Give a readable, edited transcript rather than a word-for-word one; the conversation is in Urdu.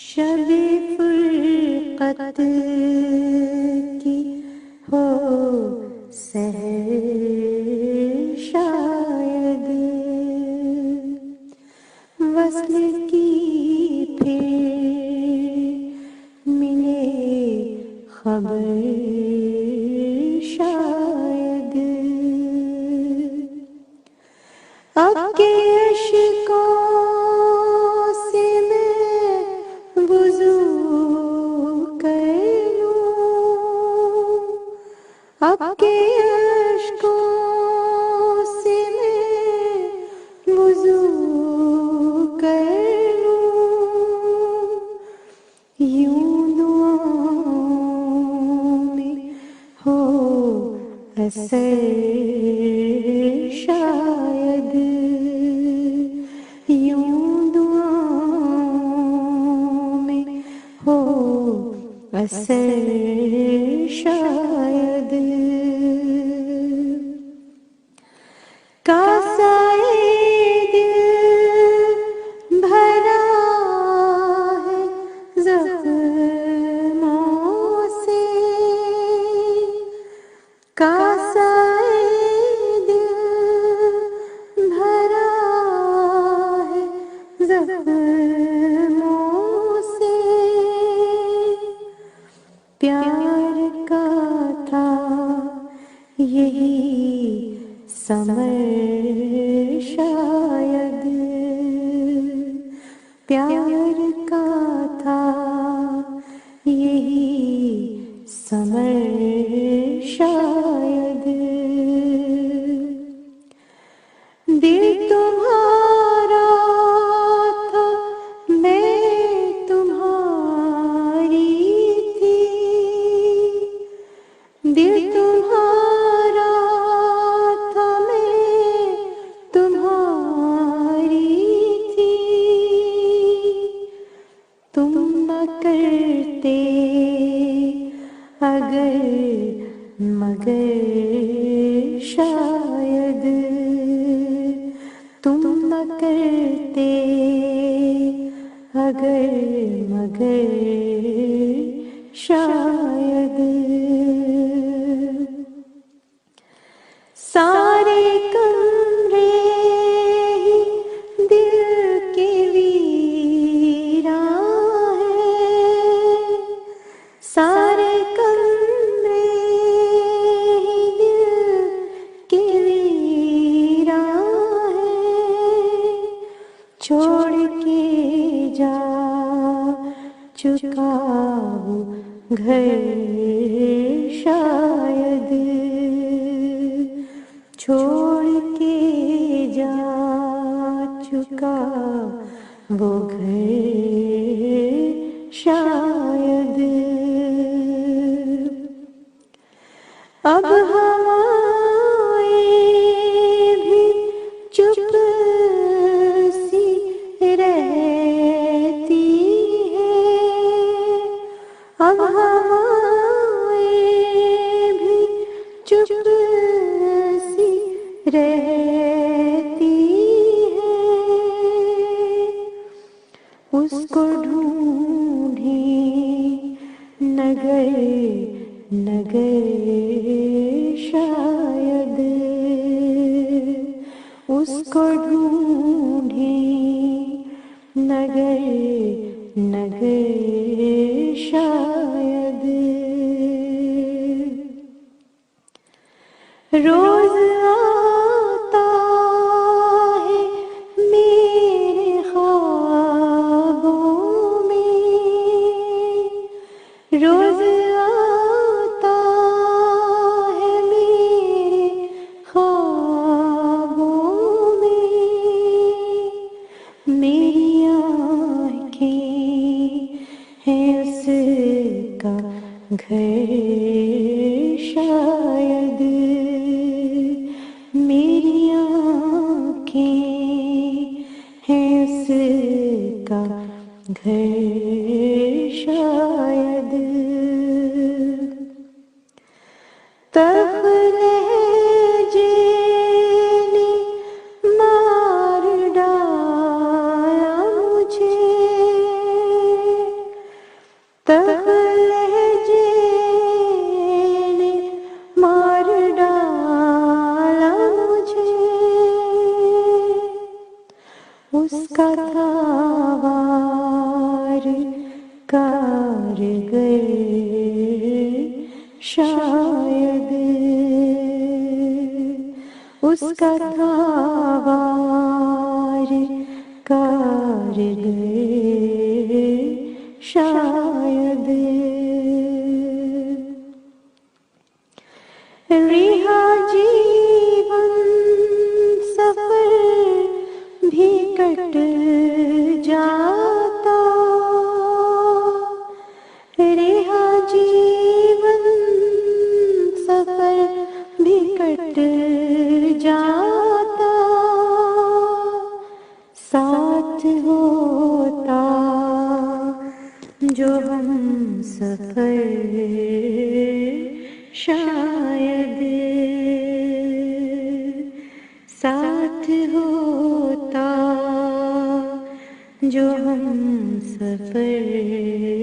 شب فرقت کی ہو سحر شاید، وصل کی پھر ملے خبر شاید، اب کے اشکوں سے میں وضو کر لوں، اب کے اشکوں سے میں وضو کر لوں، یوں دعاؤں میں ہو اثر شاید، یوں دعاؤں میں ہو اثر شاید، کاسائے دل بھرا ہے زخموں سے، کاسائے دل بھرا ہے زخموں سے، پیار کا تھا یہی ثمر شاید، پیار کا تھا یہی ثمر شاید، دل تمہارا تھا میں تمہاری تھی، دل تمہارا تھا میں تمہاری تھی، تم نہ کرتے اگر مگر شاید، تم نہ کرتے اگر مگر شاید، سارے کمرے ہی دل کے ویراں ہیں، سارے کمرے ہی دل کے ویراں ہیں، چھوڑ کے جا چکا وہ گھر شاید، چھوڑ کے جا چکا وہ گھر شاید، اب ہوائیں بھی چپ سی رہتی ہیں، اب ہوائیں بھی چپ سی رہتی ہیں، اس کو ڈھونڈیں نگر نگر شاید، اس کو ڈھونڈیں نگر نگر شاید، روز آتا ہے میرے خوابوں میں، روز آتا ہے میرے خوابوں میں، میری آنکھیں ہیں اس کا گھر شاید، کا تھا وار کارگر شاید، اس کا تھا وار کارگر شاید، رہا جیون سفر بھی کٹ جاتا، رہا جیون سفر بھی کٹ جاتا، ساتھ ہوتا جو ہم سفر شاید، ساتھ ہوتا جو ہم سفر